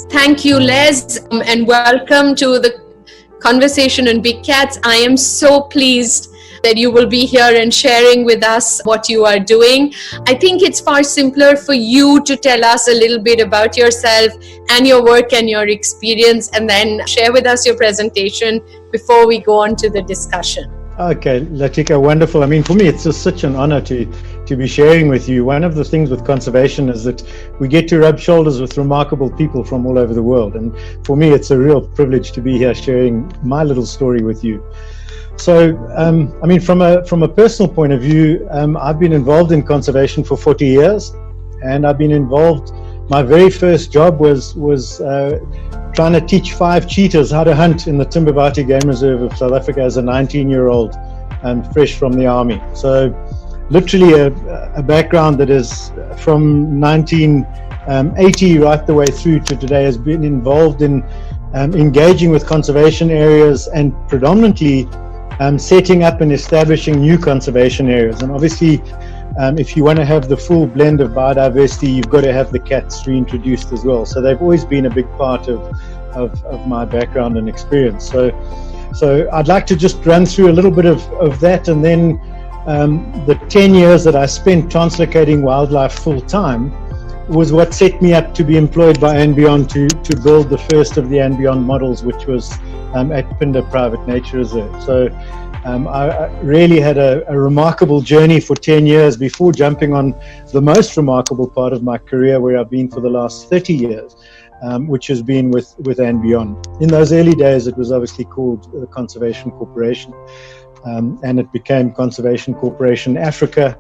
Thank you, Les, and welcome to the conversation on big cats. I am so pleased that you will be here and sharing with us what you are doing. I think it's far simpler for you to tell us a little bit about yourself and your work and your experience, and then share with us your presentation before we go on to the discussion. Okay, Latika, wonderful. I mean, for me, it's just such an honor to be sharing with you. One of the things with conservation is that we get to rub shoulders with remarkable people from all over the world. And for me, it's a real privilege to be here sharing my little story with you. So, I mean, from a personal point of view, I've been involved in conservation for 40 years, and I've been involved. My very first job was trying to teach 5 cheetahs how to hunt in the Timbabati Game Reserve of South Africa as a 19-year-old, fresh from the army. So, literally a background that is from 1980 right the way through to today, has been involved in engaging with conservation areas and predominantly setting up and establishing new conservation areas. And obviously, if you want to have the full blend of biodiversity, you've got to have the cats reintroduced as well. So they've always been a big part of my background and experience. So I'd like to just run through a little bit of that, and then the 10 years that I spent translocating wildlife full time was what set me up to be employed by And Beyond to build the first of the And Beyond models, which was at Phinda Private Nature Reserve. So I really had a remarkable journey for 10 years before jumping on the most remarkable part of my career, where I've been for the last 30 years, which has been with And Beyond. In those early days, it was obviously called the Conservation Corporation, and it became Conservation Corporation Africa.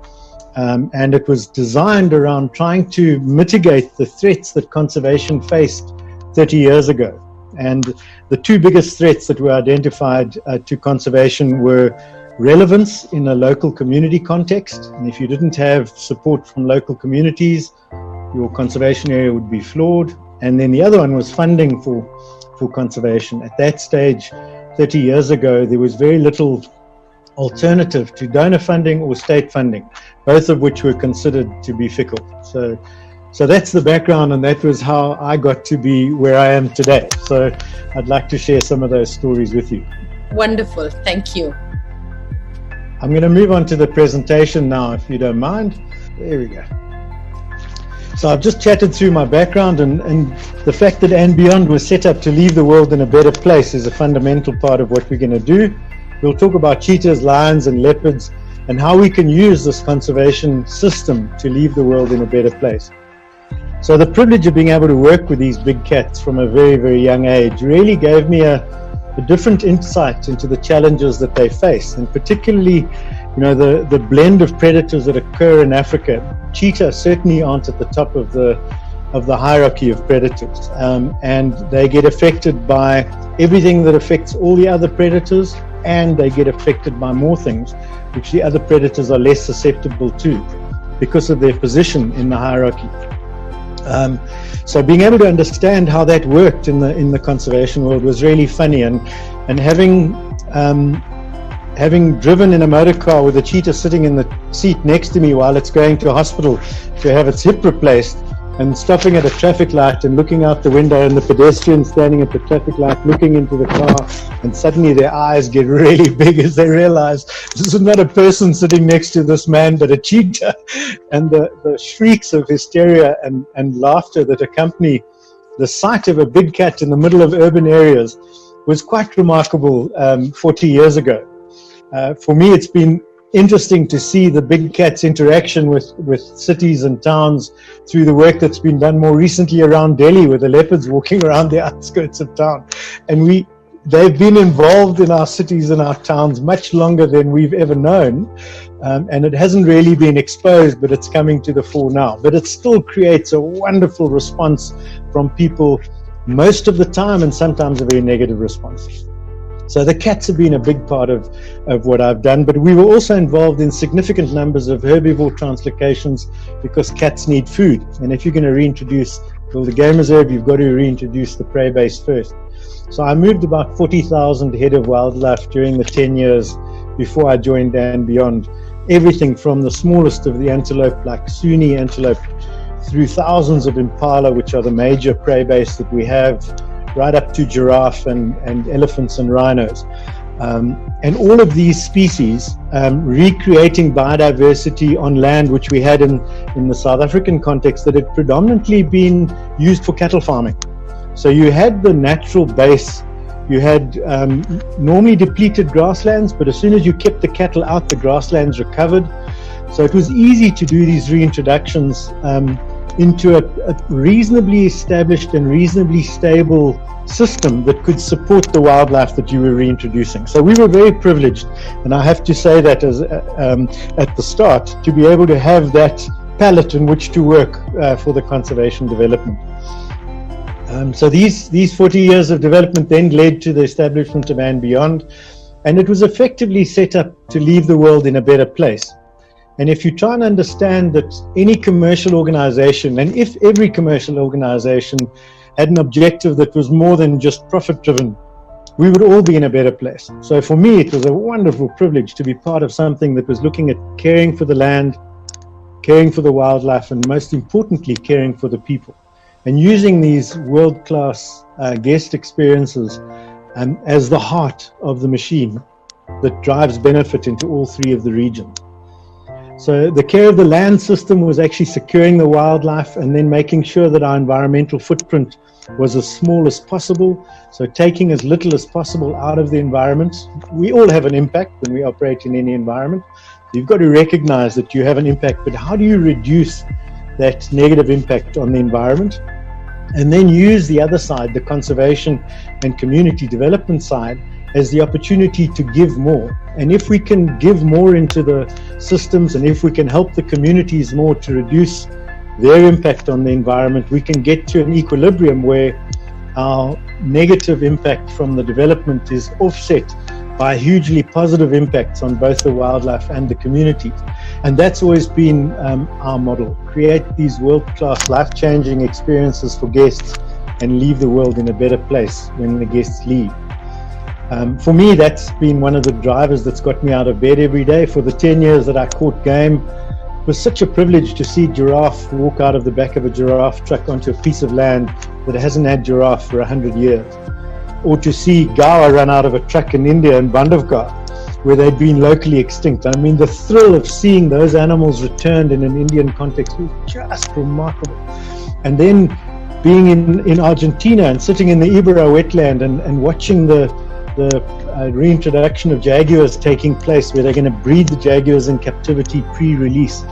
And it was designed around trying to mitigate the threats that conservation faced 30 years ago. And the 2 biggest threats that were identified to conservation were relevance in a local community context. And if you didn't have support from local communities, your conservation area would be flawed. And then the other one was funding for conservation. At that stage, 30 years ago, there was very little alternative to donor funding or state funding, both of which were considered to be fickle. So that's the background, and that was how I got to be where I am today. So I'd like to share some of those stories with you. Wonderful, thank you. I'm going to move on to the presentation now, if you don't mind. There we go. So I've just chatted through my background, and the fact that And Beyond was set up to leave the world in a better place is a fundamental part of what we're going to do. We'll talk about cheetahs, lions, and leopards, and how we can use this conservation system to leave the world in a better place. So the privilege of being able to work with these big cats from a very, very young age really gave me a different insight into the challenges that they face, and particularly, the blend of predators that occur in Africa. Cheetahs certainly aren't at the top of the hierarchy of predators, and they get affected by everything that affects all the other predators, and they get affected by more things which the other predators are less susceptible to because of their position in the hierarchy. So being able to understand how that worked in the conservation world was really funny, and having driven in a motor car with a cheetah sitting in the seat next to me while it's going to a hospital to have its hip replaced, and stopping at a traffic light and looking out the window, and the pedestrian standing at the traffic light looking into the car, and suddenly their eyes get really big as they realize this is not a person sitting next to this man but a cheetah, and the shrieks of hysteria and laughter that accompany the sight of a big cat in the middle of urban areas was quite remarkable 40 years ago. For me, it's been interesting to see the big cat's interaction with cities and towns through the work that's been done more recently around Delhi, with the leopards walking around the outskirts of town. And they've been involved in our cities and our towns much longer than we've ever known. And it hasn't really been exposed, but it's coming to the fore now. But it still creates a wonderful response from people most of the time, and sometimes a very negative response. So the cats have been a big part of what I've done, but we were also involved in significant numbers of herbivore translocations because cats need food. And if you're going to reintroduce the game reserve, you've got to reintroduce the prey base first. So I moved about 40,000 head of wildlife during the 10 years before I joined And Beyond. Everything from the smallest of the antelope, like Sunni antelope, through thousands of impala, which are the major prey base that we have, right up to giraffe and elephants and rhinos. And all of these species recreating biodiversity on land which we had in the South African context that had predominantly been used for cattle farming. So you had the natural base, you had normally depleted grasslands, but as soon as you kept the cattle out, the grasslands recovered. So it was easy to do these reintroductions into a reasonably established and reasonably stable system that could support the wildlife that you were reintroducing. So we were very privileged, and I have to say that as at the start, to be able to have that palette in which to work for the conservation development. So these 40 years of development then led to the establishment of And Beyond, and it was effectively set up to leave the world in a better place. And if you try and understand that any commercial organization, and if every commercial organization had an objective that was more than just profit driven, we would all be in a better place. So for me, it was a wonderful privilege to be part of something that was looking at caring for the land, caring for the wildlife, and most importantly, caring for the people. And using these world-class guest experiences as the heart of the machine that drives benefit into all three of the regions. So the care of the land system was actually securing the wildlife and then making sure that our environmental footprint was as small as possible. So taking as little as possible out of the environment. We all have an impact when we operate in any environment. You've got to recognize that you have an impact, but how do you reduce that negative impact on the environment? And then use the other side, the conservation and community development side, as the opportunity to give more. And if we can give more into the systems, and if we can help the communities more to reduce their impact on the environment, we can get to an equilibrium where our negative impact from the development is offset by hugely positive impacts on both the wildlife and the communities. And that's always been our model: create these world-class, life-changing experiences for guests and leave the world in a better place when the guests leave. For me, that's been one of the drivers that's got me out of bed every day. For the 10 years that I caught game, it was such a privilege to see giraffe walk out of the back of a giraffe truck onto a piece of land that hasn't had giraffe for 100 years. Or to see gaur run out of a truck in India in Bandhavgarh, where they'd been locally extinct. I mean, the thrill of seeing those animals returned in an Indian context was just remarkable. And then being in Argentina and sitting in the Iberá wetland and watching the reintroduction of jaguars taking place, where they're going to breed the jaguars in captivity pre-release.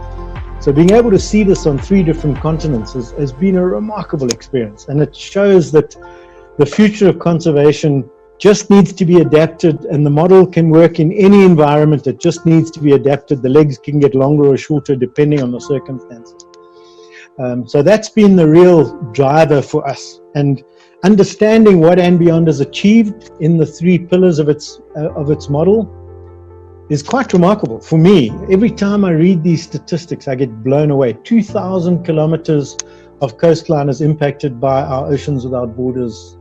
So being able to see this on 3 different continents has been a remarkable experience. And it shows that the future of conservation just needs to be adapted, and the model can work in any environment. It just needs to be adapted. The legs can get longer or shorter depending on the circumstances. So that's been the real driver for us. And understanding what And Beyond has achieved in the 3 pillars of its model is quite remarkable for me. Every time I read these statistics, I get blown away. 2,000 kilometers of coastline is impacted by our Oceans Without Borders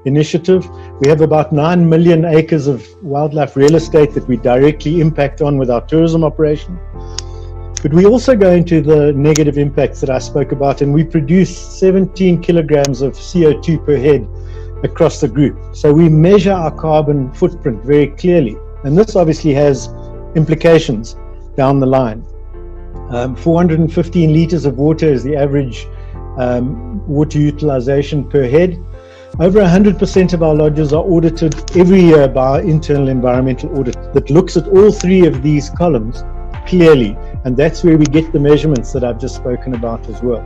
initiative. We have about 9 million acres of wildlife real estate that we directly impact on with our tourism operation. But we also go into the negative impacts that I spoke about, and we produce 17 kilograms of CO2 per head across the group. So we measure our carbon footprint very clearly. And this obviously has implications down the line. 415 liters of water is the average water utilization per head. Over 100% of our lodges are audited every year by our internal environmental audit that looks at all 3 of these columns clearly. And that's where we get the measurements that I've just spoken about as well.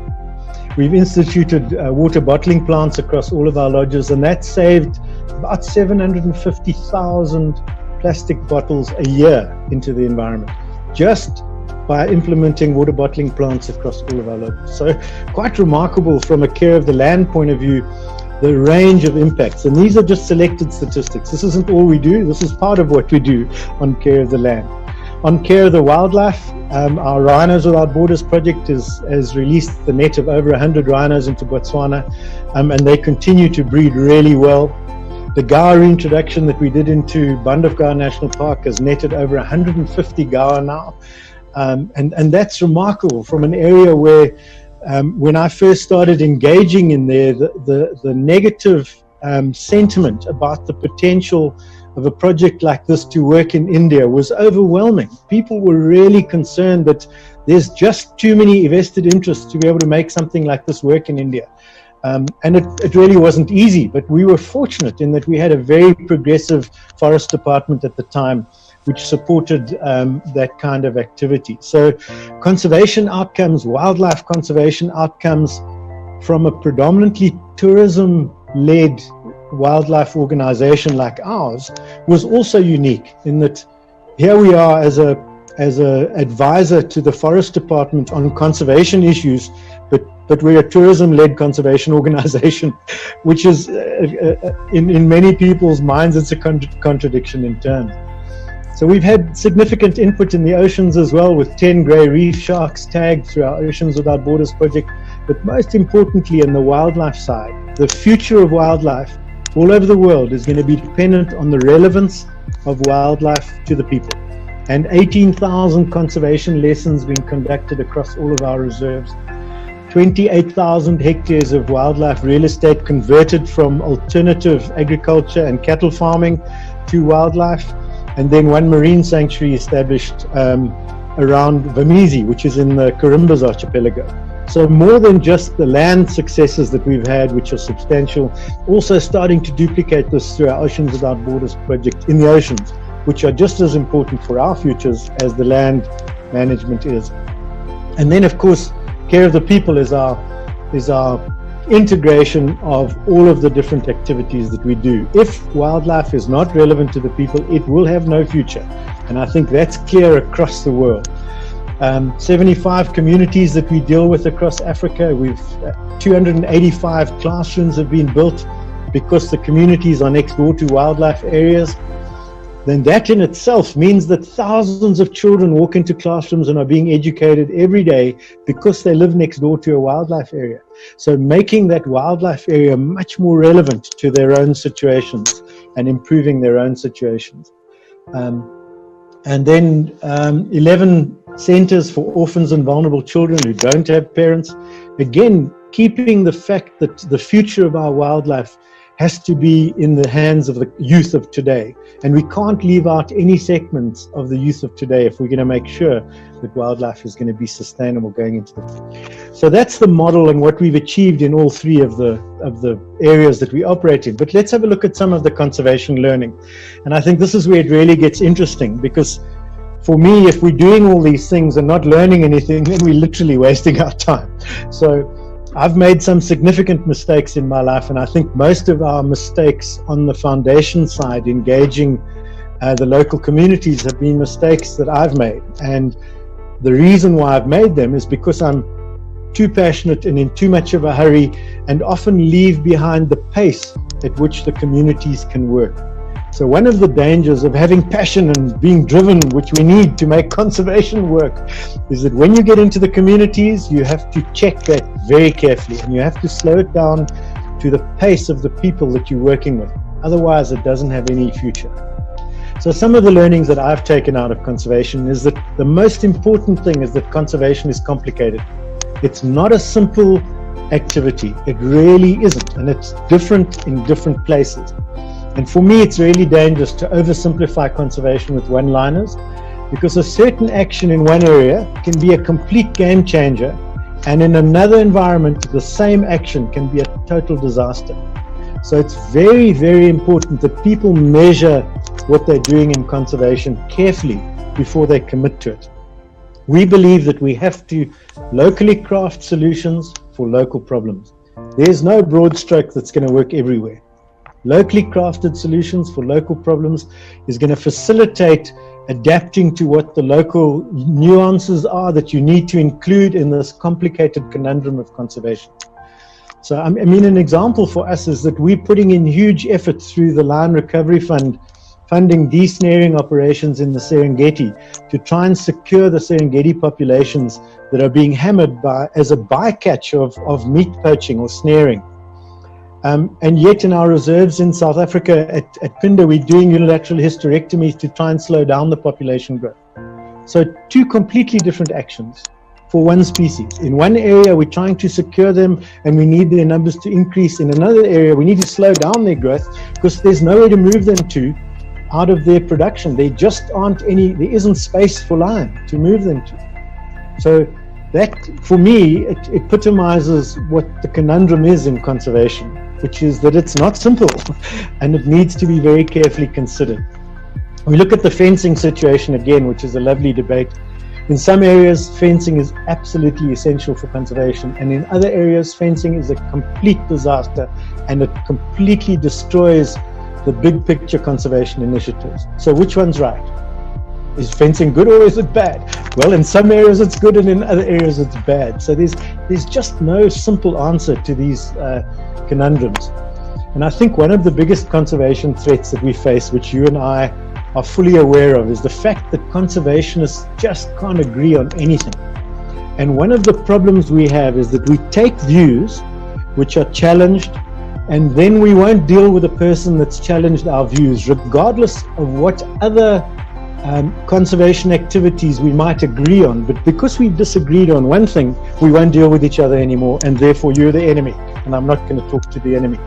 We've instituted water bottling plants across all of our lodges, and that saved about 750,000 plastic bottles a year into the environment, just by implementing water bottling plants across all of our lodges. So quite remarkable from a care of the land point of view, the range of impacts. And these are just selected statistics. This isn't all we do. This is part of what we do on care of the land. On care of the wildlife, our Rhinos Without Borders project has released the net of over 100 rhinos into Botswana, and they continue to breed really well. The gaur reintroduction that we did into Bandhavgarh National Park has netted over 150 gaur now. And that's remarkable from an area where when I first started engaging in there, the negative sentiment about the potential of a project like this to work in India was overwhelming. People were really concerned that there's just too many vested interests to be able to make something like this work in India. And it really wasn't easy, but we were fortunate in that we had a very progressive forest department at the time, which supported that kind of activity. So conservation outcomes, wildlife conservation outcomes from a predominantly tourism-led wildlife organization like ours was also unique in that here we are as a advisor to the forest department on conservation issues, but we're a tourism-led conservation organization, which is in many people's minds it's a contradiction in terms. So we've had significant input in the oceans as well, with 10 grey reef sharks tagged through our Oceans Without Borders project, but most importantly in the wildlife side, the future of wildlife all over the world is going to be dependent on the relevance of wildlife to the people. And 18,000 conservation lessons being conducted across all of our reserves, 28,000 hectares of wildlife real estate converted from alternative agriculture and cattle farming to wildlife, and then one marine sanctuary established around Vamizi, which is in the Carimbas archipelago. So more than just the land successes that we've had, which are substantial, also starting to duplicate this through our Oceans Without Borders project in the oceans, which are just as important for our futures as the land management is. And then, of course, care of the people is our integration of all of the different activities that we do. If wildlife is not relevant to the people, it will have no future. And I think that's clear across the world. 75 communities that we deal with across Africa. We've 285 classrooms have been built because the communities are next door to wildlife areas. Then that in itself means that thousands of children walk into classrooms and are being educated every day because they live next door to a wildlife area. So making that wildlife area much more relevant to their own situations and improving their own situations. And then 11 centers for orphans and vulnerable children who don't have parents. Again, keeping the fact that the future of our wildlife has to be in the hands of the youth of today. And we can't leave out any segments of the youth of today if we're going to make sure that wildlife is going to be sustainable going into the future. So that's the model and what we've achieved in all three of the areas that we operate in. But let's have a look at some of the conservation learning. And I think this is where it really gets interesting, because for me, if we're doing all these things and not learning anything, then we're literally wasting our time. So I've made some significant mistakes in my life, and I think most of our mistakes on the foundation side, engaging the local communities, have been mistakes that I've made. And the reason why I've made them is because I'm too passionate and in too much of a hurry, and often leave behind the pace at which the communities can work. So one of the dangers of having passion and being driven, which we need to make conservation work, is that when you get into the communities, you have to check that very carefully, and you have to slow it down to the pace of the people that you're working with. Otherwise, it doesn't have any future. So some of the learnings that I've taken out of conservation is that the most important thing is that conservation is complicated. It's not a simple activity. It really isn't, and it's different in different places. And for me, it's really dangerous to oversimplify conservation with one-liners, because a certain action in one area can be a complete game changer, and in another environment, the same action can be a total disaster. So it's very, very important that people measure what they're doing in conservation carefully before they commit to it. We believe that we have to locally craft solutions for local problems. There's no broad stroke that's going to work everywhere. Locally crafted solutions for local problems is going to facilitate adapting to what the local nuances are that you need to include in this complicated conundrum of conservation. So, I mean, an example for us is that we're putting in huge effort through the Lion Recovery Fund, funding desnaring operations in the Serengeti to try and secure the Serengeti populations that are being hammered as a bycatch of meat poaching or snaring. And yet in our reserves in South Africa at Phinda, we're doing unilateral hysterectomies to try and slow down the population growth. So two completely different actions for one species. In one area, we're trying to secure them and we need their numbers to increase. In another area, we need to slow down their growth because there's nowhere to move them to out of their production. There just aren't any, there isn't space for lion to move them to. So that, for me, it epitomizes what the conundrum is in conservation, which is that it's not simple and it needs to be very carefully considered. We look at the fencing situation again, which is a lovely debate. In some areas, fencing is absolutely essential for conservation, and in other areas, fencing is a complete disaster and it completely destroys the big picture conservation initiatives. So which one's right? Is fencing good or is it bad? Well, in some areas it's good and in other areas it's bad. So there's just no simple answer to these conundrums. And I think one of the biggest conservation threats that we face, which you and I are fully aware of, is the fact that conservationists just can't agree on anything. And one of the problems we have is that we take views which are challenged, and then we won't deal with a person that's challenged our views, regardless of what other conservation activities we might agree on. But because we've disagreed on one thing, we won't deal with each other anymore, and therefore you're the enemy, and I'm not going to talk to the enemy.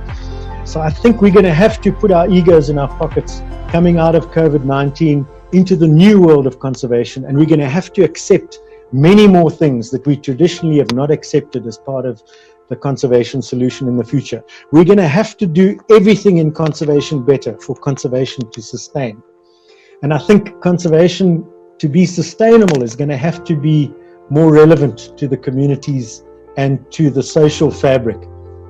So I think we're going to have to put our egos in our pockets coming out of COVID-19 into the new world of conservation, and we're going to have to accept many more things that we traditionally have not accepted as part of the conservation solution in the future. We're going to have to do everything in conservation better for conservation to sustain. And I think conservation to be sustainable is going to have to be more relevant to the communities and to the social fabric.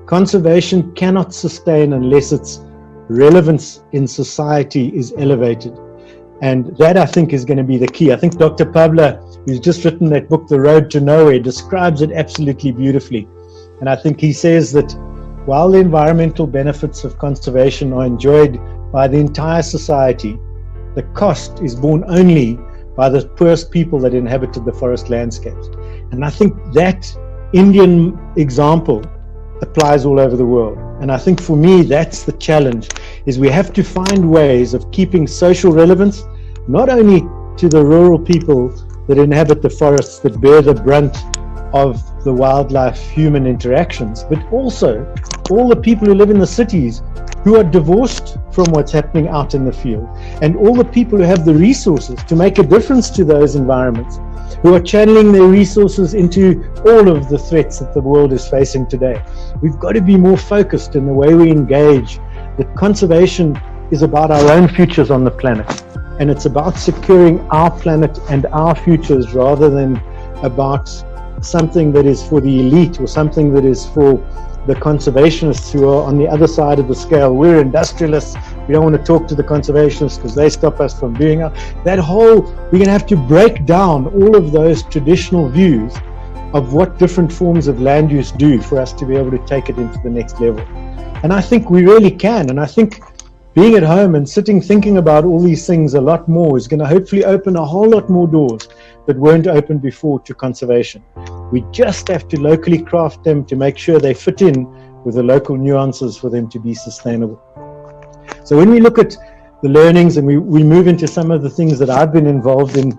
Conservation cannot sustain unless its relevance in society is elevated. And that, I think, is going to be the key. I think Dr. Pabla, who's just written that book, The Road to Nowhere, describes it absolutely beautifully. And I think he says that while the environmental benefits of conservation are enjoyed by the entire society, the cost is borne only by the poorest people that inhabited the forest landscapes. And I think that Indian example applies all over the world. And I think for me, that's the challenge, is we have to find ways of keeping social relevance, not only to the rural people that inhabit the forests that bear the brunt of the wildlife-human interactions, but also all the people who live in the cities who are divorced from what's happening out in the field, and all the people who have the resources to make a difference to those environments, who are channeling their resources into all of the threats that the world is facing today. We've got to be more focused in the way we engage, that conservation is about our own futures on the planet, and it's about securing our planet and our futures rather than about something that is for the elite or something that is for the conservationists who are on the other side of the scale. We're industrialists. We don't want to talk to the conservationists because they stop us from doing that whole. We're going to have to break down all of those traditional views of what different forms of land use do for us to be able to take it into the next level. And I think we really can. And I think being at home and sitting thinking about all these things a lot more is going to hopefully open a whole lot more doors that weren't open before to conservation. We just have to locally craft them to make sure they fit in with the local nuances for them to be sustainable. So when we look at the learnings and we move into some of the things that I've been involved in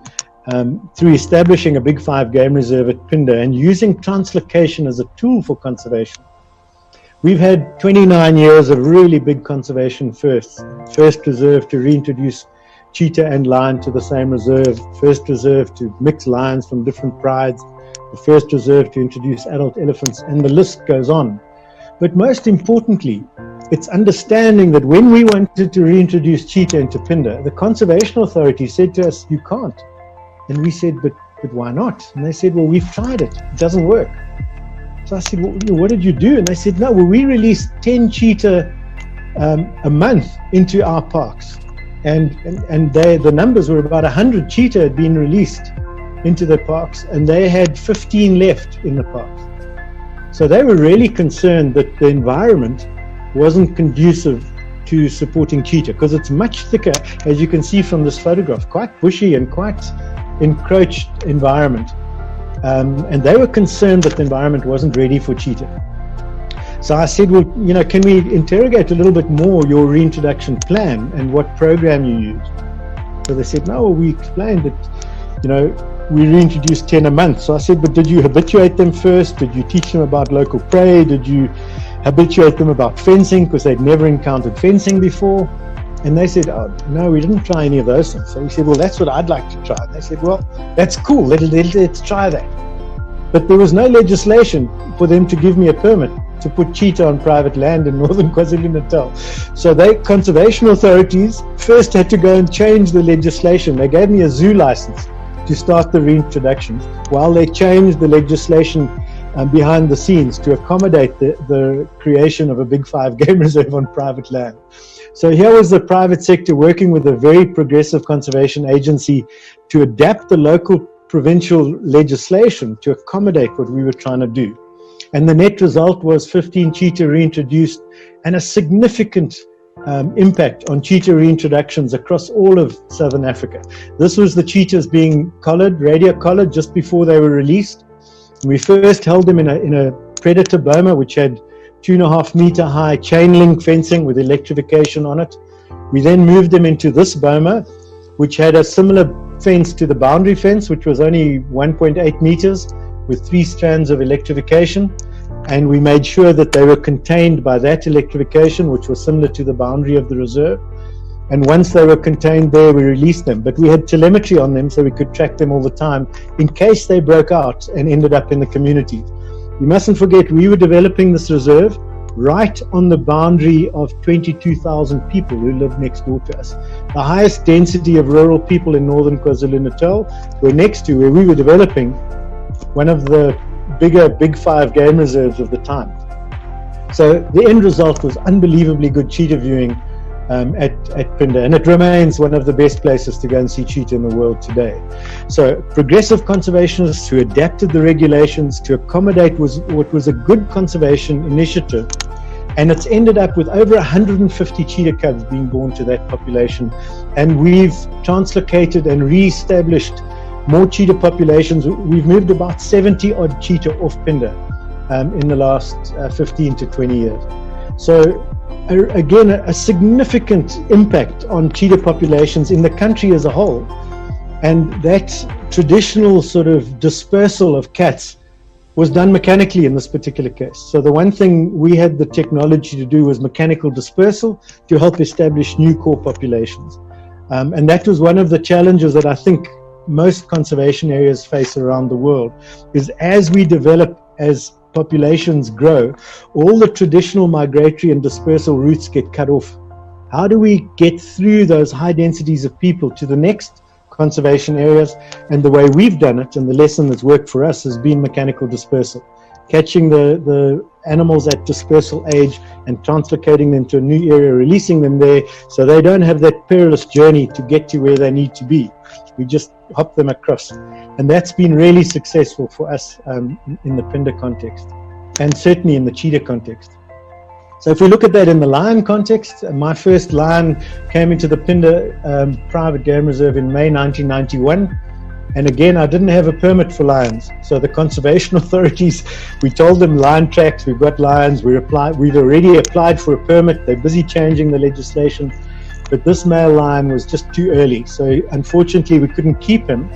through establishing a Big Five game reserve at Phinda and using translocation as a tool for conservation. We've had 29 years of really big conservation firsts. First reserve to reintroduce cheetah and lion to the same reserve. First reserve to mix lions from different prides. The first reserve to introduce adult elephants, and the list goes on. But most importantly, it's understanding that when we wanted to reintroduce cheetah into Phinda, the conservation authority said to us, you can't. And we said, but why not? And they said, well, we've tried it. It doesn't work. So I said, well, what did you do? And they said, no, well, we released 10 cheetah a month into our parks. And the numbers were about 100 cheetah had been released into the parks, and they had 15 left in the parks. So they were really concerned that the environment wasn't conducive to supporting cheetah, because it's much thicker, as you can see from this photograph, quite bushy and quite encroached environment. And they were concerned that the environment wasn't ready for cheetah. So I said, well, can we interrogate a little bit more your reintroduction plan and what program you used? So they said, no, we explained that, we reintroduced 10 a month. So I said, but did you habituate them first? Did you teach them about local prey? Did you habituate them about fencing, because they'd never encountered fencing before? And they said, oh, no, we didn't try any of those things. So we said, well, that's what I'd like to try. They said, well, that's cool, let's try that. But there was no legislation for them to give me a permit to put cheetah on private land in northern KwaZulu-Natal. So conservation authorities first had to go and change the legislation. They gave me a zoo license to start the reintroductions, while they changed the legislation behind the scenes to accommodate the creation of a Big 5 game reserve on private land. So here was the private sector working with a very progressive conservation agency to adapt the local provincial legislation to accommodate what we were trying to do. And the net result was 15 cheetah reintroduced, and a significant impact on cheetah reintroductions across all of Southern Africa. This was the cheetahs being collared, radio collared, just before they were released. We first held them in a predator boma, which had 2.5 meter high chain link fencing with electrification on it. We then moved them into this boma, which had a similar fence to the boundary fence, which was only 1.8 meters with 3 strands of electrification. And we made sure that they were contained by that electrification, which was similar to the boundary of the reserve. And once they were contained there, we released them. But we had telemetry on them, so we could track them all the time in case they broke out and ended up in the community. You mustn't forget, we were developing this reserve right on the boundary of 22,000 people who live next door to us. The highest density of rural people in northern KwaZulu-Natal were next to where we were developing one of the bigger Big 5 game reserves of the time. So the end result was unbelievably good cheetah viewing at Phinda, and it remains one of the best places to go and see cheetah in the world today. So progressive conservationists who adapted the regulations to accommodate what was a good conservation initiative, and it's ended up with over 150 cheetah cubs being born to that population, and we've translocated and re-established more cheetah populations. We've moved about 70 odd cheetah off Phinda in the last 15 to 20 years. So again, a significant impact on cheetah populations in the country as a whole. And that traditional sort of dispersal of cats was done mechanically in this particular case. So the one thing we had the technology to do was mechanical dispersal to help establish new core populations. And that was one of the challenges that I think most conservation areas face around the world, is as we develop, as populations grow, all the traditional migratory and dispersal routes get cut off. How do we get through those high densities of people to the next conservation areas? And the way we've done it, and the lesson that's worked for us, has been mechanical dispersal, catching the animals at dispersal age and translocating them to a new area, releasing them there so they don't have that perilous journey to get to where they need to be. We just hop them across, and that's been really successful for us in the Phinda context, and certainly in the cheetah context. So if we look at that in the lion context, my first lion came into the Phinda private game reserve in May 1991, and again, I didn't have a permit for lions. So the conservation authorities, we told them lion tracks, we've got lions, we'd already applied for a permit, they're busy changing the legislation. But this male lion was just too early, so unfortunately we couldn't keep him.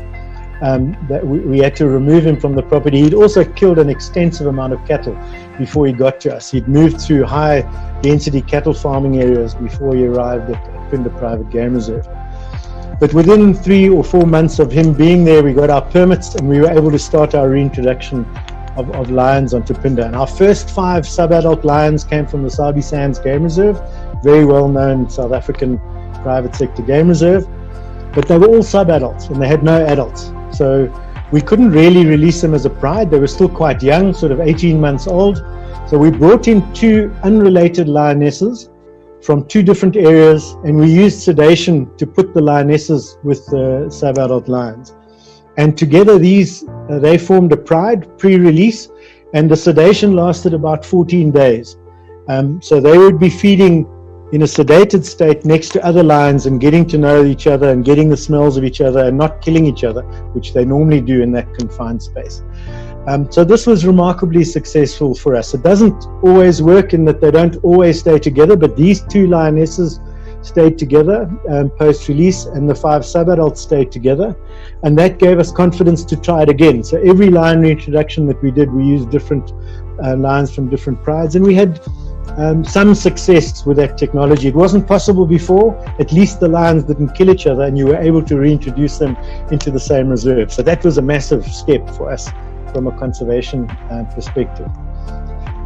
That we had to remove him from the property. He'd also killed an extensive amount of cattle before he got to us. He'd moved through high density cattle farming areas before he arrived at Phinda Private Game Reserve. But within 3 or 4 months of him being there, we got our permits and we were able to start our reintroduction of lions onto Phinda. And our first 5 sub-adult lions came from the Sabi Sands Game Reserve, very well-known South African private sector game reserve, but they were all sub-adults and they had no adults. So we couldn't really release them as a pride. They were still quite young, sort of 18 months old. So we brought in 2 unrelated lionesses from 2 different areas, and we used sedation to put the lionesses with the sub-adult lions. And together they formed a pride pre-release, and the sedation lasted about 14 days. So they would be feeding in a sedated state next to other lions and getting to know each other and getting the smells of each other and not killing each other, which they normally do in that confined space. So this was remarkably successful for us. It doesn't always work in that they don't always stay together, but these 2 lionesses stayed together post-release, and the 5 sub-adults stayed together, and that gave us confidence to try it again. So every lion reintroduction that we did, we used different lions from different prides, and we had some success with that technology. It wasn't possible before. At least the lions didn't kill each other, and you were able to reintroduce them into the same reserve. So that was a massive step for us from a conservation perspective.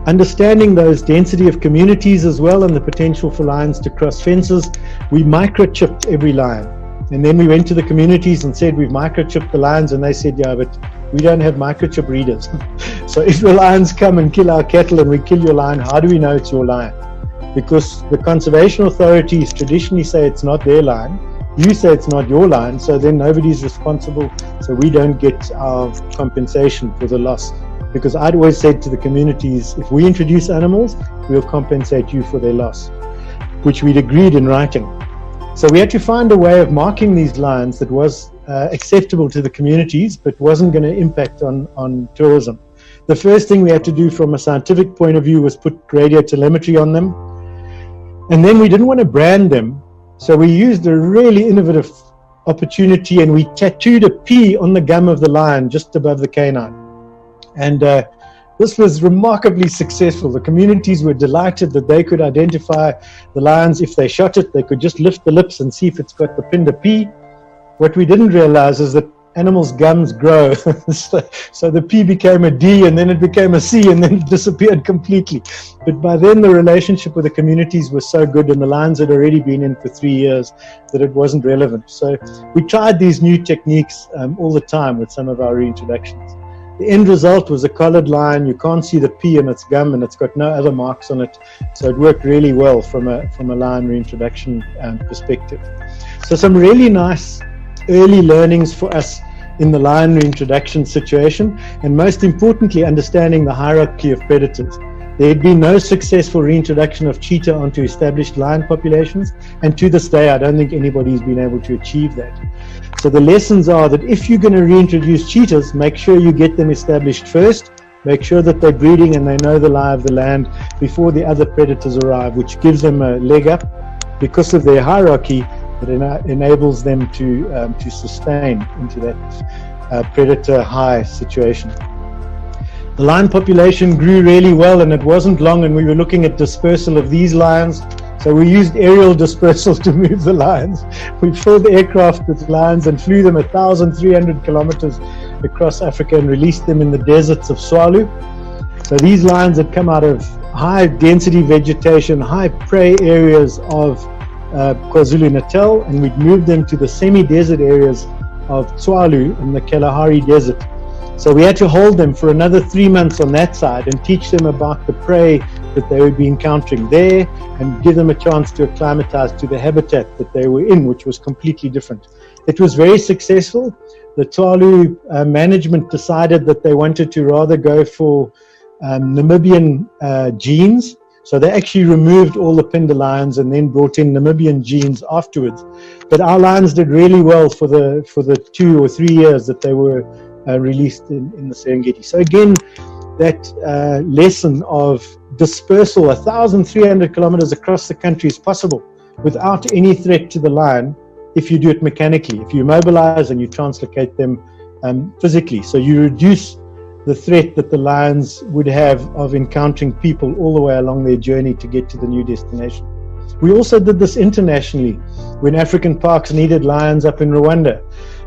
Understanding those density of communities as well, and the potential for lions to cross fences, we microchipped every lion. And then we went to the communities and said, we've microchipped the lions, and they said, yeah, but we don't have microchip readers. So if the lions come and kill our cattle and we kill your lion, how do we know it's your lion? Because the conservation authorities traditionally say it's not their lion. You say it's not your lion, so then nobody's responsible, so we don't get our compensation for the loss. Because I'd always said to the communities, if we introduce animals, we'll compensate you for their loss, which we'd agreed in writing. So we had to find a way of marking these lions that was acceptable to the communities, but wasn't going to impact on tourism. The first thing we had to do from a scientific point of view was put radio telemetry on them. And then we didn't want to brand them, so we used a really innovative opportunity, and we tattooed a P on the gum of the lion just above the canine. And this was remarkably successful. The communities were delighted that they could identify the lions. If they shot it, they could just lift the lips and see if it's got the pinned P. What we didn't realize is that animals' gums grow. So the P became a D, and then it became a C, and then it disappeared completely. But by then the relationship with the communities was so good, and the lions had already been in for 3 years, that it wasn't relevant. So we tried these new techniques all the time with some of our reintroductions. The end result was a collared lion. You can't see the P in its gum, and it's got no other marks on it. So it worked really well from a lion reintroduction perspective. So some really nice early learnings for us in the lion reintroduction situation, and most importantly, understanding the hierarchy of predators. There had been no successful reintroduction of cheetah onto established lion populations, and to this day I don't think anybody's been able to achieve that. So the lessons are that if you're going to reintroduce cheetahs, make sure you get them established first, make sure that they're breeding and they know the lie of the land before the other predators arrive, which gives them a leg up because of their hierarchy. It enables them to sustain into that predator high situation. The lion population grew really well, and it wasn't long, and we were looking at dispersal of these lions. So we used aerial dispersal to move the lions. We filled aircraft with lions and flew them 1,300 kilometers across Africa and released them in the deserts of Swalu. So these lions had come out of high density vegetation, high prey areas of KwaZulu-Natal, and we'd moved them to the semi-desert areas of Tswalu in the Kalahari Desert. So we had to hold them for another 3 months on that side and teach them about the prey that they would be encountering there, and give them a chance to acclimatize to the habitat that they were in, which was completely different. It was very successful. The Tswalu management decided that they wanted to rather go for Namibian genes. So they actually removed all the Pindar lions and then brought in Namibian genes afterwards. But our lions did really well for the 2 or 3 years that they were released in the Serengeti. So again, that lesson of dispersal 1,300 kilometers across the country is possible without any threat to the lion if you do it mechanically, if you mobilize and you translocate them physically. So you reduce the threat that the lions would have of encountering people all the way along their journey to get to the new destination. We also did this internationally when African parks needed lions up in Rwanda.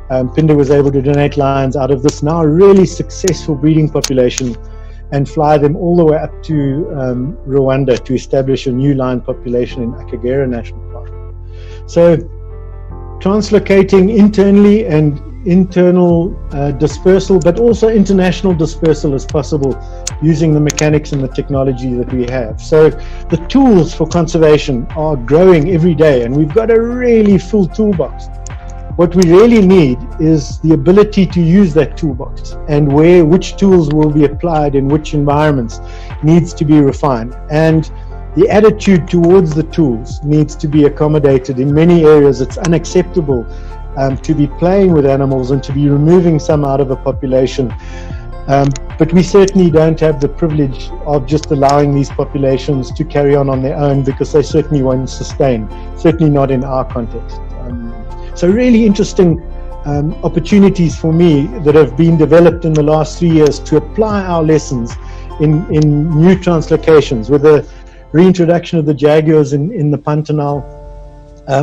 Pindar was able to donate lions out of this now really successful breeding population and fly them all the way up to Rwanda to establish a new lion population in Akagera National Park. So translocating internally and internal dispersal, but also international dispersal is possible using the mechanics and the technology that we have. So the tools for conservation are growing every day, and we've got a really full toolbox. What we really need is the ability to use that toolbox, and which tools will be applied in which environments needs to be refined. And the attitude towards the tools needs to be accommodated. In many areas, it's unacceptable to be playing with animals and to be removing some out of a population But we certainly don't have the privilege of just allowing these populations to carry on their own, because they certainly won't sustain, certainly not in our context. So really interesting opportunities for me that have been developed in the last 3 years to apply our lessons in new translocations, with the reintroduction of the jaguars in the Pantanal,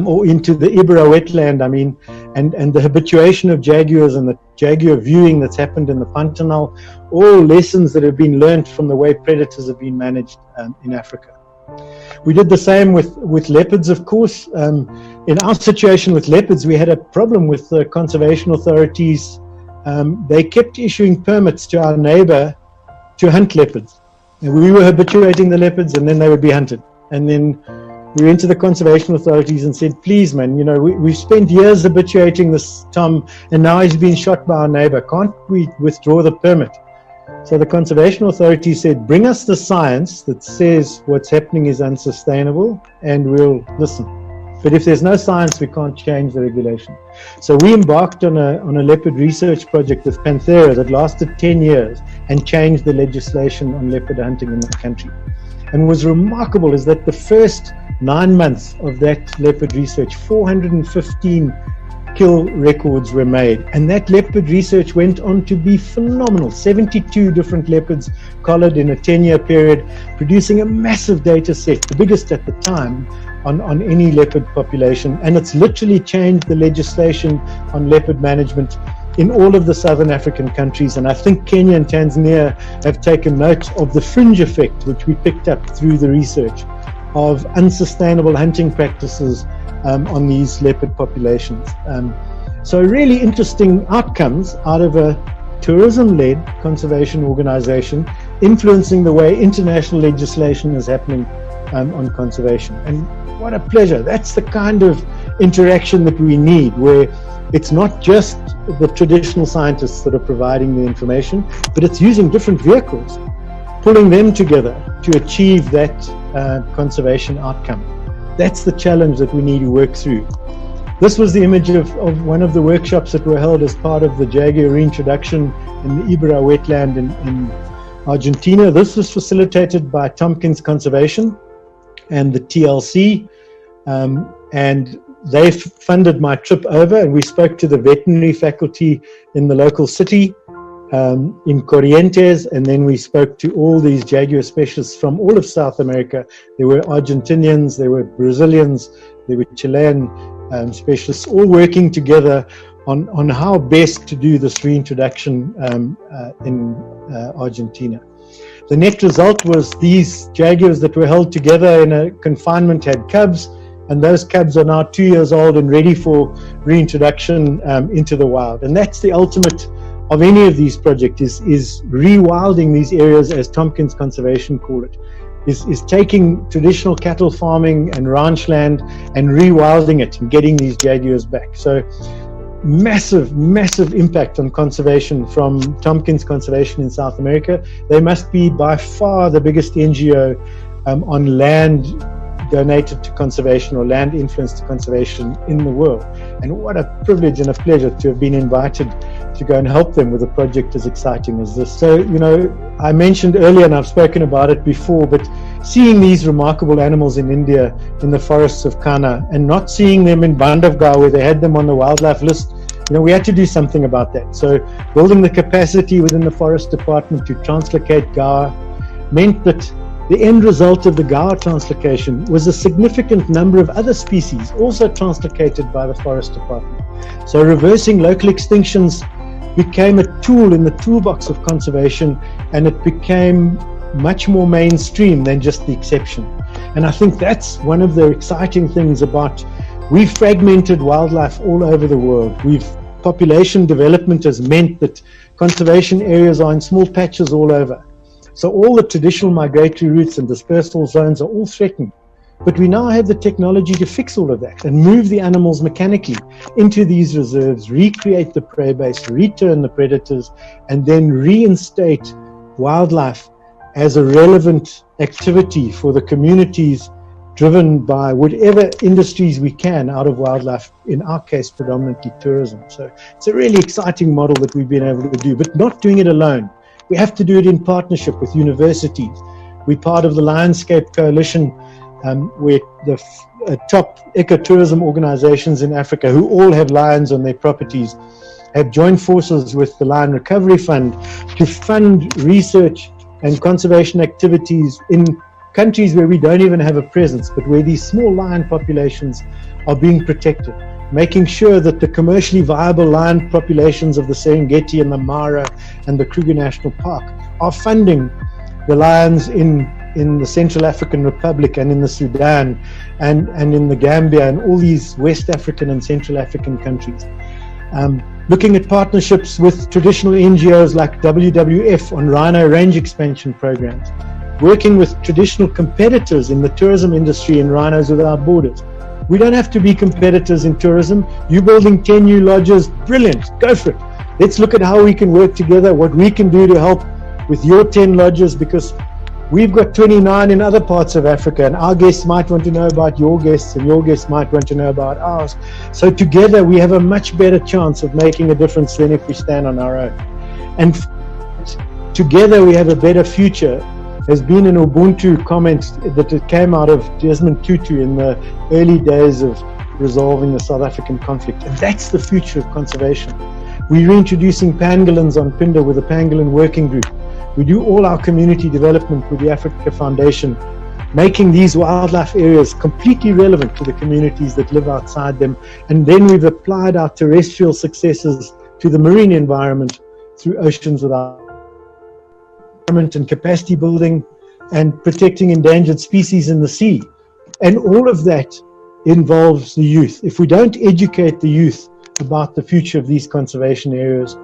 or into the Ibera wetland, I mean, and the habituation of jaguars and the jaguar viewing that's happened in the Pantanal, all lessons that have been learned from the way predators have been managed in Africa. We did the same with leopards, of course. In our situation with leopards, we had a problem with the conservation authorities. They kept issuing permits to our neighbor to hunt leopards. And we were habituating the leopards, and then they would be hunted. And then we went to the conservation authorities and said, please, man, you know, we've spent years habituating this Tom, and now he's been shot by our neighbor. Can't we withdraw the permit? So the conservation authority said, bring us the science that says what's happening is unsustainable, and we'll listen. But if there's no science, we can't change the regulation. So we embarked on a leopard research project with Panthera that lasted 10 years and changed the legislation on leopard hunting in the country. And what was remarkable is that the first 9 months of that leopard research, 415 kill records were made, and that leopard research went on to be phenomenal. 72 different leopards collared in a 10-year period, producing a massive data set, the biggest at the time on any leopard population. And it's literally changed the legislation on leopard management in all of the southern African countries. And I think Kenya and Tanzania have taken note of the fringe effect, which we picked up through the research, of unsustainable hunting practices on these leopard populations. So really interesting outcomes out of a tourism-led conservation organization influencing the way international legislation is happening on conservation. And what a pleasure. That's the kind of interaction that we need, where it's not just the traditional scientists that are providing the information, but it's using different vehicles, pulling them together to achieve that conservation outcome. That's the challenge that we need to work through. This was the image of one of the workshops that were held as part of the jaguar reintroduction in the Ibera wetland in Argentina. This was facilitated by Tompkins Conservation and the TLC, and they funded my trip over, and we spoke to the veterinary faculty in the local city in Corrientes, and then we spoke to all these jaguar specialists from all of South America. There were Argentinians, there were Brazilians, there were Chilean specialists, all working together on how best to do this reintroduction in Argentina. The net result was these jaguars that were held together in a confinement had cubs, and those cubs are now 2 years old and ready for reintroduction into the wild. And that's the ultimate of any of these projects, is rewilding these areas, as Tompkins Conservation call it, is taking traditional cattle farming and ranch land and rewilding it and getting these jaguars back. So massive impact on conservation from Tompkins Conservation in South America. They must be by far the biggest NGO on land donated to conservation, or land influenced to conservation, in the world. And what a privilege and a pleasure to have been invited to go and help them with a project as exciting as this. So, you know, I mentioned earlier, and I've spoken about it before, but seeing these remarkable animals in India in the forests of Kanha, and not seeing them in Bandhavgarh where they had them on the wildlife list, you know, we had to do something about that. So building the capacity within the forest department to translocate gaur meant that the end result of the gaur translocation was a significant number of other species also translocated by the forest department. So reversing local extinctions became a tool in the toolbox of conservation, and it became much more mainstream than just the exception. And I think that's one of the exciting things about, we've fragmented wildlife all over the world. Population development has meant that conservation areas are in small patches all over. So all the traditional migratory routes and dispersal zones are all threatened. But we now have the technology to fix all of that and move the animals mechanically into these reserves, recreate the prey base, return the predators, and then reinstate wildlife as a relevant activity for the communities, driven by whatever industries we can out of wildlife, in our case predominantly tourism. So it's a really exciting model that we've been able to do, but not doing it alone. We have to do it in partnership with universities. We're part of the Lionscape Coalition, where the top ecotourism organizations in Africa, who all have lions on their properties, have joined forces with the Lion Recovery Fund to fund research and conservation activities in countries where we don't even have a presence, but where these small lion populations are being protected, making sure that the commercially viable lion populations of the Serengeti and the Mara and the Kruger National Park are funding the lions in the Central African Republic and in the Sudan and in the Gambia and all these West African and Central African countries. Looking at partnerships with traditional NGOs like WWF on rhino range expansion programs, working with traditional competitors in the tourism industry in Rhinos Without Borders. We don't have to be competitors in tourism. You building 10 new lodges, brilliant, go for it. Let's look at how we can work together, what we can do to help with your 10 lodges, because we've got 29 in other parts of Africa, and our guests might want to know about your guests, and your guests might want to know about ours. So together we have a much better chance of making a difference than if we stand on our own. And together we have a better future. There's been an Ubuntu comment that it came out of Desmond Tutu in the early days of resolving the South African conflict. And that's the future of conservation. We're reintroducing pangolins on Phinda with a pangolin working group. We do all our community development with the Africa Foundation, making these wildlife areas completely relevant to the communities that live outside them. And then we've applied our terrestrial successes to the marine environment through Oceans Without Borders and capacity building and protecting endangered species in the sea. And all of that involves the youth. If we don't educate the youth about the future of these conservation areas,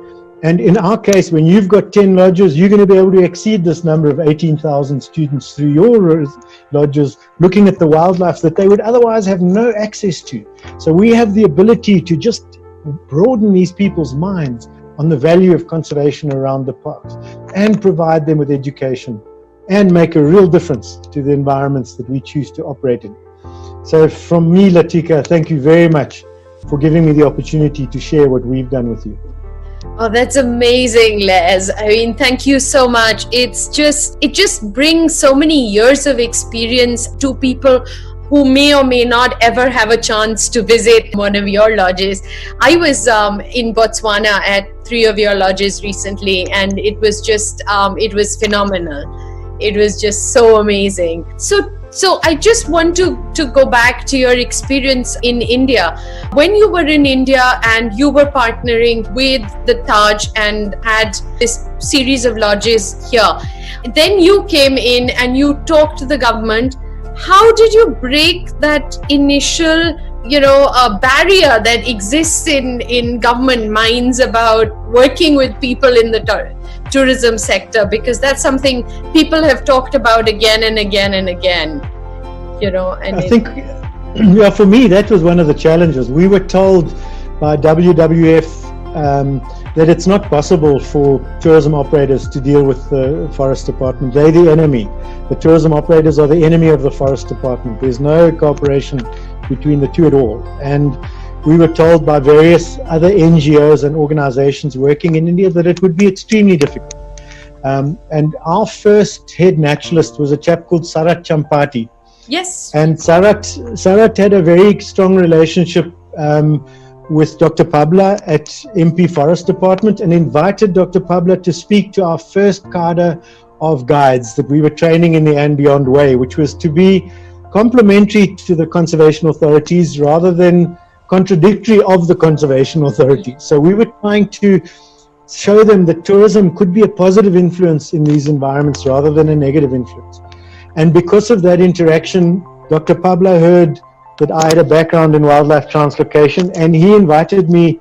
and in our case, when you've got 10 lodges, you're going to be able to exceed this number of 18,000 students through your lodges, looking at the wildlife that they would otherwise have no access to. So we have the ability to just broaden these people's minds on the value of conservation around the parks and provide them with education and make a real difference to the environments that we choose to operate in. So from me, Latika, thank you very much for giving me the opportunity to share what we've done with you. Oh, that's amazing, Les. I mean, thank you so much. It just brings so many years of experience to people who may or may not ever have a chance to visit one of your lodges. I was in Botswana at 3 of your lodges recently, and it was just, it was phenomenal. It was just so amazing. So I just want to go back to your experience in India. When you were in India and you were partnering with the Taj and had this series of lodges here, then you came in and you talked to the government. How did you break that initial, barrier that exists in government minds about working with people in the tourism sector? Because that's something people have talked about again and again and again, I think, for me, that was one of the challenges. We were told by WWF that it's not possible for tourism operators to deal with the forest department. They're the enemy. The tourism operators are the enemy of the forest department. There's no cooperation between the two at all. And we were told by various other NGOs and organizations working in India that it would be extremely difficult. And our first head naturalist was a chap called Sarat Champati. Yes. And Sarat had a very strong relationship with Dr. Pabla at MP Forest Department and invited Dr. Pabla to speak to our first cadre of guides that we were training in the And Beyond way, which was to be complementary to the conservation authorities rather than contradictory of the conservation authorities. So we were trying to show them that tourism could be a positive influence in these environments rather than a negative influence. And because of that interaction, Dr. Pabla heard that I had a background in wildlife translocation, and he invited me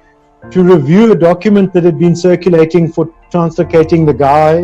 to review a document that had been circulating for translocating the Gaur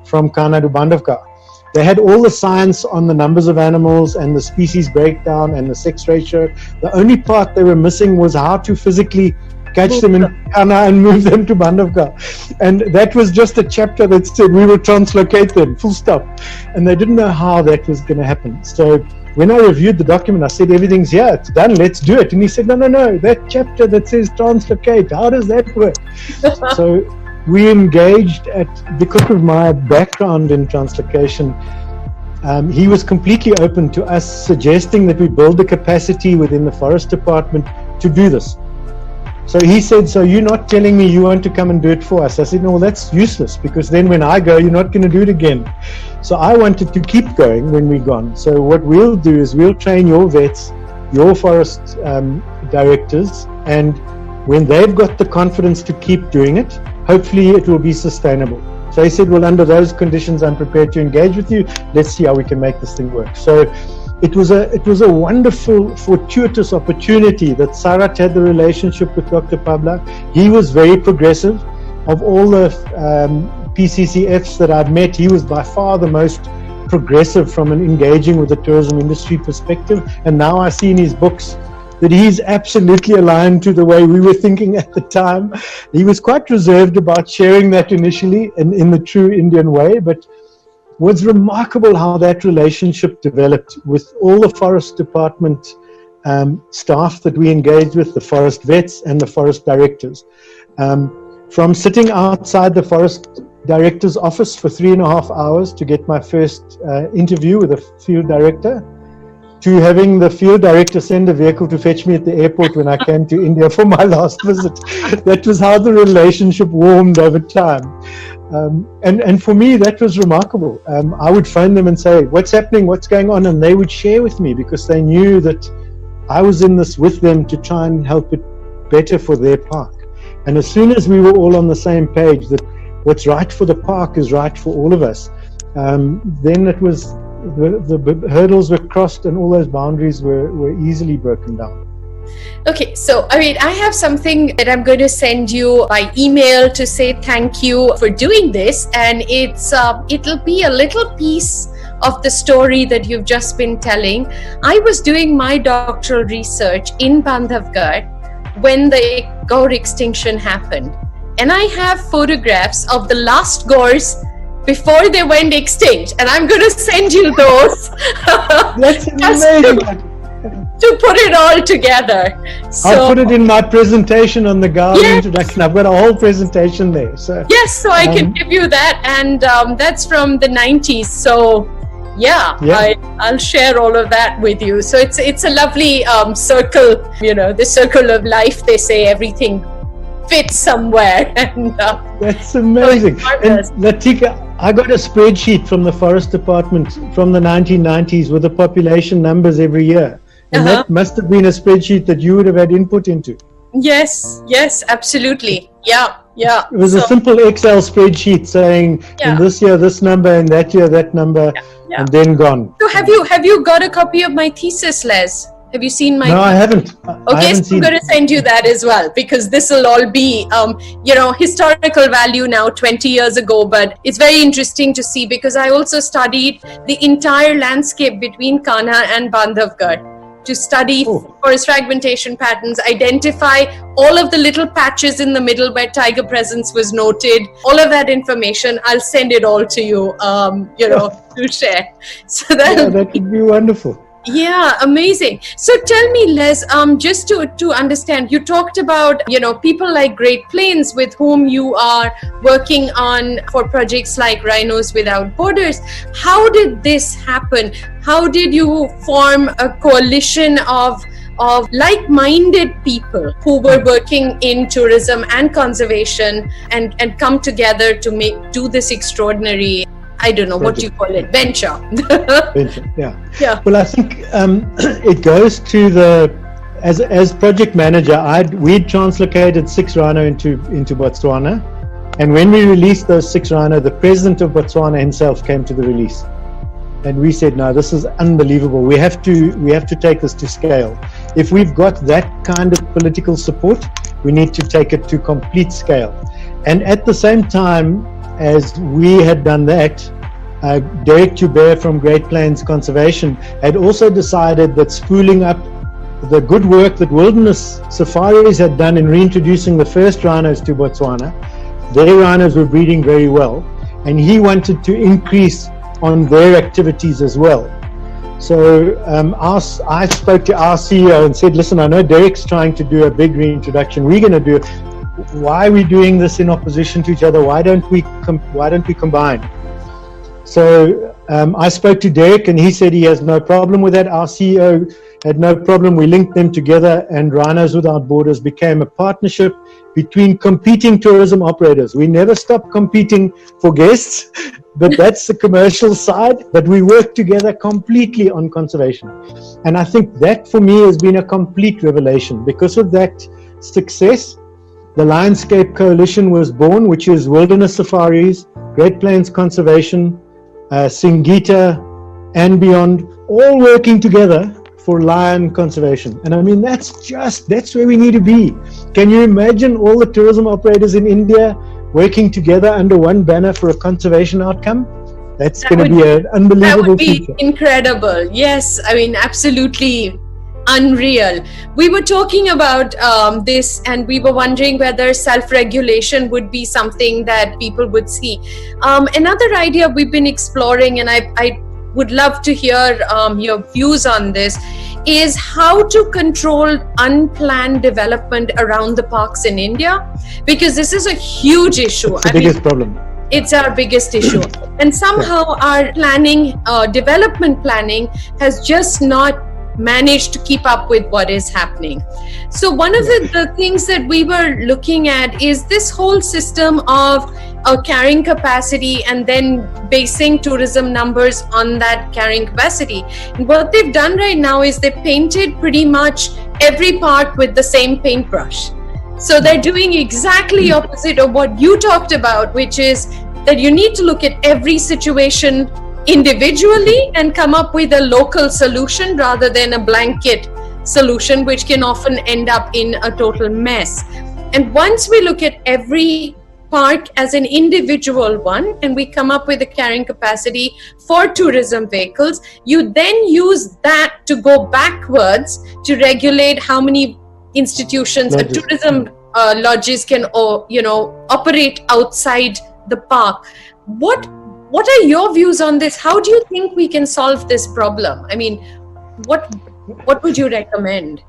from Kana to Bandhavgarh. They had all the science on the numbers of animals and the species breakdown and the sex ratio. The only part they were missing was how to physically catch them in Kana and move them to Bandhavgarh. And that was just a chapter that said we will translocate them, full stop. And they didn't know how that was going to happen. So when I reviewed the document, I said, everything's here, it's done, let's do it. And he said, no, that chapter that says translocate, how does that work? So we engaged because of my background in translocation. He was completely open to us suggesting that we build the capacity within the forest department to do this. So he said, so you're not telling me you want to come and do it for us? I said, no, well, that's useless, because then when I go, you're not going to do it again. So I wanted to keep going when we're gone. So what we'll do is we'll train your vets, your forest directors, and when they've got the confidence to keep doing it, hopefully it will be sustainable. So he said, well, under those conditions, I'm prepared to engage with you. Let's see how we can make this thing work. So it was a wonderful, fortuitous opportunity that Sarat had the relationship with Dr. Pabla. He was very progressive. Of all the PCCFs that I've met, he was by far the most progressive from an engaging with the tourism industry perspective. And now I see in his books that he's absolutely aligned to the way we were thinking at the time. He was quite reserved about sharing that initially in the true Indian way, but was remarkable how that relationship developed with all the forest department staff that we engaged with, the forest vets and the forest directors. From sitting outside the forest director's office for 3.5 hours to get my first interview with a field director, to having the field director send a vehicle to fetch me at the airport when I came to India for my last visit. That was how the relationship warmed over time. And for me, that was remarkable. I would phone them and say, what's happening, what's going on? And they would share with me, because they knew that I was in this with them to try and help it better for their park. And as soon as we were all on the same page, that what's right for the park is right for all of us, then it was the hurdles were crossed and all those boundaries were easily broken down. Okay, so I have something that I'm going to send you by email to say thank you for doing this, and it'll be a little piece of the story that you've just been telling. I was doing my doctoral research in Bandhavgarh when the gaur extinction happened, and I have photographs of the last gaurs before they went extinct, and I'm going to send you those. That's amazing. To put it all together. So, I'll put it in my presentation on the gaur introduction. I've got a whole presentation there. So yes, so I can give you that, and that's from the 90s. So yeah. I'll share all of that with you. So it's a lovely circle, the circle of life. They say everything fits somewhere, and that's amazing. And Latika, I got a spreadsheet from the forest department from the 1990s with the population numbers every year. And that must have been a spreadsheet that you would have had input into. Yes, absolutely. Yeah. It was a simple Excel spreadsheet saying in this year this number, in that year that number, and then gone. So have you got a copy of my thesis, Les? Have you seen my? No, I haven't. Okay, so I'm going to send you that as well, because this will all be, historical value now 20 years ago, but it's very interesting to see, because I also studied the entire landscape between Kanha and Bandhavgarh to study forest fragmentation patterns, identify all of the little patches in the middle where tiger presence was noted, all of that information. I'll send it all to you, to share. So that would be wonderful. Yeah, amazing. So tell me, Les, just to understand, you talked about, people like Great Plains with whom you are working on for projects like Rhinos Without Borders. How did this happen? How did you form a coalition of like-minded people who were working in tourism and conservation and come together to do this extraordinary, I don't know what you call it, venture? Yeah. Well, I think it goes to as project manager, we'd translocated 6 rhino into Botswana, and when we released those 6 rhino, the president of Botswana himself came to the release, and we said, no, this is unbelievable. We have to take this to scale. If we've got that kind of political support, we need to take it to complete scale. And at the same time as we had done that, Derek Joubert from Great Plains Conservation had also decided that spooling up the good work that Wilderness Safaris had done in reintroducing the first rhinos to Botswana, their rhinos were breeding very well, and he wanted to increase on their activities as well. So I spoke to our CEO and said, listen, I know Derek's trying to do a big reintroduction. We're going to do why are we doing this in opposition to each other? Why don't we combine? So I spoke to Derek, and he said he has no problem with that. Our CEO had no problem. We linked them together, and Rhinos Without Borders became a partnership between competing tourism operators. We never stopped competing for guests, but that's the commercial side. But we work together completely on conservation. And I think that for me has been a complete revelation. Because of that success, the Lionscape Coalition was born, which is wilderness safaris, Great Plains conservation, Singita and beyond, all working together for lion conservation. And I mean, that's where we need to be. Can you imagine all the tourism operators in India working together under one banner for a conservation outcome? That's going to be an unbelievable feature. That would be incredible. Yes, I mean, absolutely unreal. We were talking about this, and we were wondering whether self-regulation would be something that people would see. Another idea we've been exploring, and I would love to hear your views on this, is how to control unplanned development around the parks in India, because this is a huge issue. It's the biggest problem. It's our biggest issue. And somehow our planning, development planning, has just not managed to keep up with what is happening. So one of the things that we were looking at is this whole system of a carrying capacity and then basing tourism numbers on that carrying capacity. And what they've done right now is they painted pretty much every park with the same paintbrush. So they're doing exactly opposite of what you talked about, which is that you need to look at every situation individually and come up with a local solution rather than a blanket solution, which can often end up in a total mess. And once we look at every park as an individual one and we come up with a carrying capacity for tourism vehicles, you then use that to go backwards to regulate how many institutions and tourism lodges can operate outside the park. What are your views on this? How do you think we can solve this problem? I mean, what would you recommend?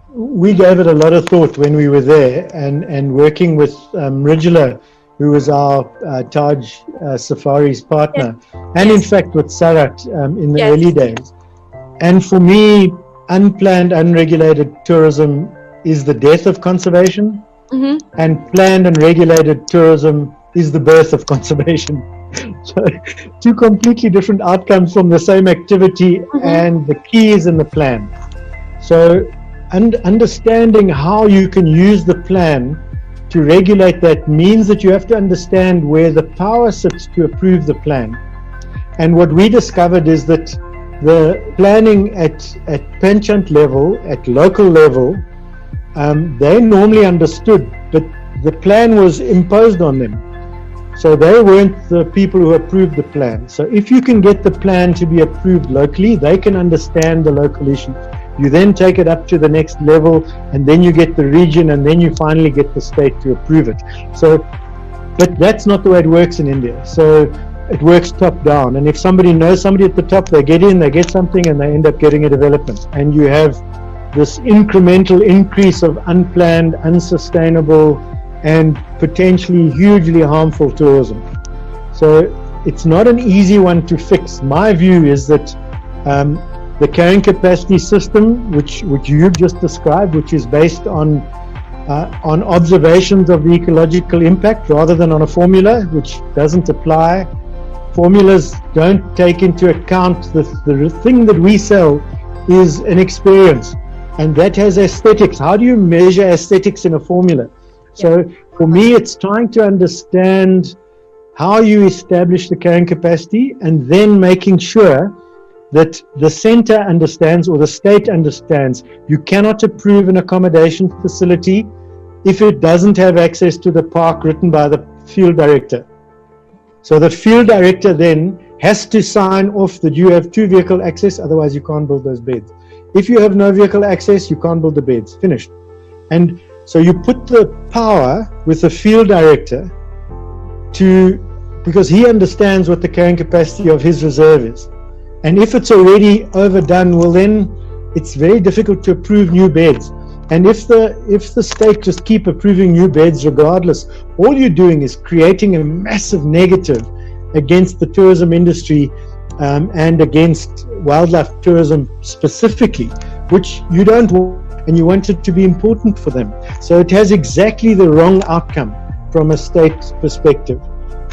We gave it a lot of thought when we were there, and working with Ridgela, who was our Taj Safaris partner, and in fact with Sarat in the early days. And for me, unplanned, unregulated tourism is the death of conservation, and planned and regulated tourism is the birth of conservation. So two completely different outcomes from the same activity, and the key is in the plan. So understanding how you can use the plan to regulate that means that you have to understand where the power sits to approve the plan. And what we discovered is that the planning at penchant level, at local level, they normally understood, but the plan was imposed on them. So they weren't the people who approved the plan. So if you can get the plan to be approved locally, they can understand the local issues. You then take it up to the next level, and then you get the region, and then you finally get the state to approve it. So, but that's not the way it works in India. So it works top down. And if somebody knows somebody at the top, they get in, they get something, and they end up getting a development. And you have this incremental increase of unplanned, unsustainable, and potentially hugely harmful tourism. So it's not an easy one to fix. My view is that the carrying capacity system, which you've just described, which is based on observations of the ecological impact rather than on a formula, which doesn't apply. Formulas don't take into account the thing that we sell is an experience, and that has aesthetics. How do you measure aesthetics in a formula? So for me, it's trying to understand how you establish the carrying capacity, and then making sure that the center understands, or the state understands, you cannot approve an accommodation facility if it doesn't have access to the park written by the field director. So the field director then has to sign off that you have 2 vehicle access, otherwise you can't build those beds. If you have no vehicle access, you can't build the beds. Finished. And so you put the power with the field director because he understands what the carrying capacity of his reserve is. And if it's already overdone, well then it's very difficult to approve new beds. And if the state just keep approving new beds regardless, all you're doing is creating a massive negative against the tourism industry and against wildlife tourism specifically, which you don't want, and you want it to be important for them. So it has exactly the wrong outcome from a state perspective.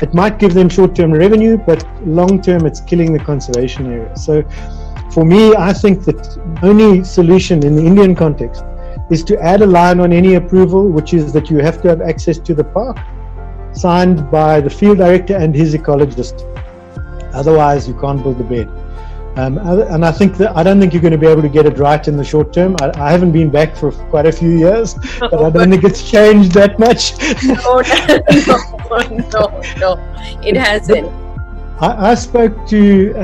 It might give them short-term revenue, but long-term it's killing the conservation area. So for me, I think that the only solution in the Indian context is to add a line on any approval, which is that you have to have access to the park, signed by the field director and his ecologist. Otherwise, you can't build the bed. And I think that I don't think you're going to be able to get it right in the short term. I haven't been back for quite a few years, but I don't think it's changed that much. No, it hasn't. I spoke to,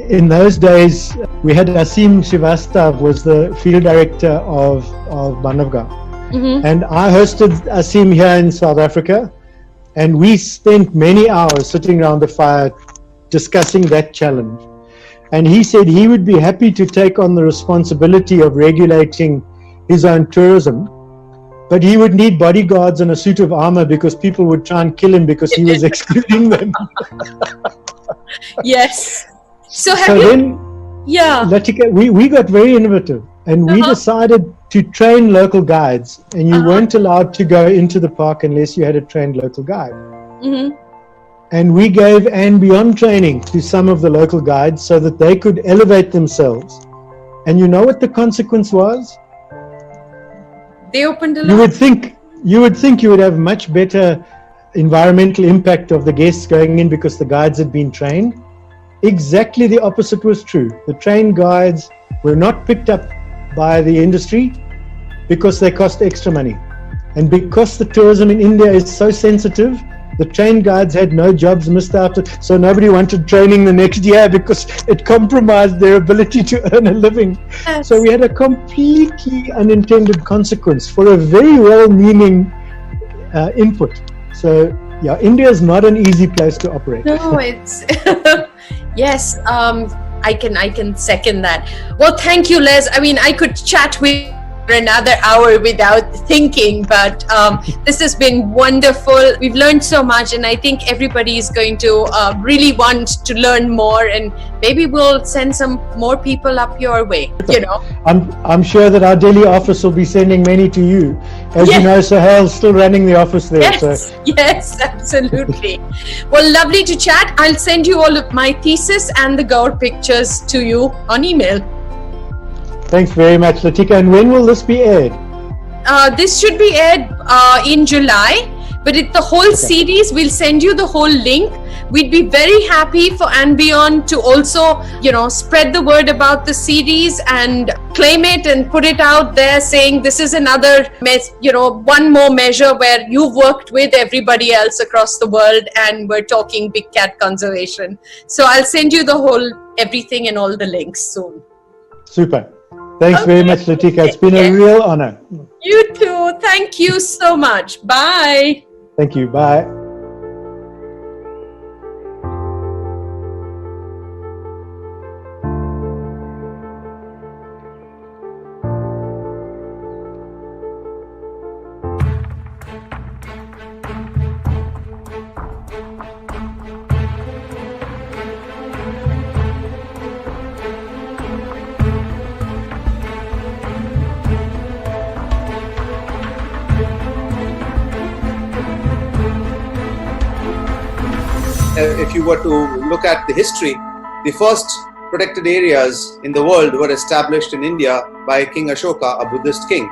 in those days, we had Asim Shivastav was the field director of Banavgarh. Mm-hmm. And I hosted Asim here in South Africa, and we spent many hours sitting around the fire discussing that challenge. And he said he would be happy to take on the responsibility of regulating his own tourism, but he would need bodyguards and a suit of armor because people would try and kill him because he was excluding them. Yes. So Latika, we got very innovative, and we decided to train local guides, and you weren't allowed to go into the park unless you had a trained local guide. Mm-hmm. And we gave and beyond training to some of the local guides so that they could elevate themselves. And you know what the consequence was? They opened a lot. You would think you would have much better environmental impact of the guests going in because the guides had been trained. Exactly the opposite was true. The trained guides were not picked up by the industry because they cost extra money. And because the tourism in India is so sensitive, the trained guides had no jobs, missed out, so nobody wanted training the next year because it compromised their ability to earn a living. Yes. So we had a completely unintended consequence for a very well-meaning input. So yeah, India is not an easy place to operate. No, it's yes. I can second that. Well, thank you, Les. I mean, I could chat with for another hour without thinking, but this has been wonderful. We've learned so much, and I think everybody is going to really want to learn more, and maybe we'll send some more people up your way, you know. I'm sure that our Delhi office will be sending many to you. As you know, Sohail's still running the office there. Yes, absolutely. Well, lovely to chat. I'll send you all of my thesis and the Gaur pictures to you on email. Thanks very much, Latika. And when will this be aired? This should be aired in July, but the whole series, we'll send you the whole link. We'd be very happy for and beyond to also, spread the word about the series and claim it and put it out there saying this is another, one more measure where you've worked with everybody else across the world and we're talking big cat conservation. So I'll send you the whole everything and all the links soon. Super. Thanks very much, Latika. It's been a real honor. You too. Thank you so much. Bye. Thank you. Bye. If you were to look at the history, the first protected areas in the world were established in India by King Ashoka, a Buddhist king.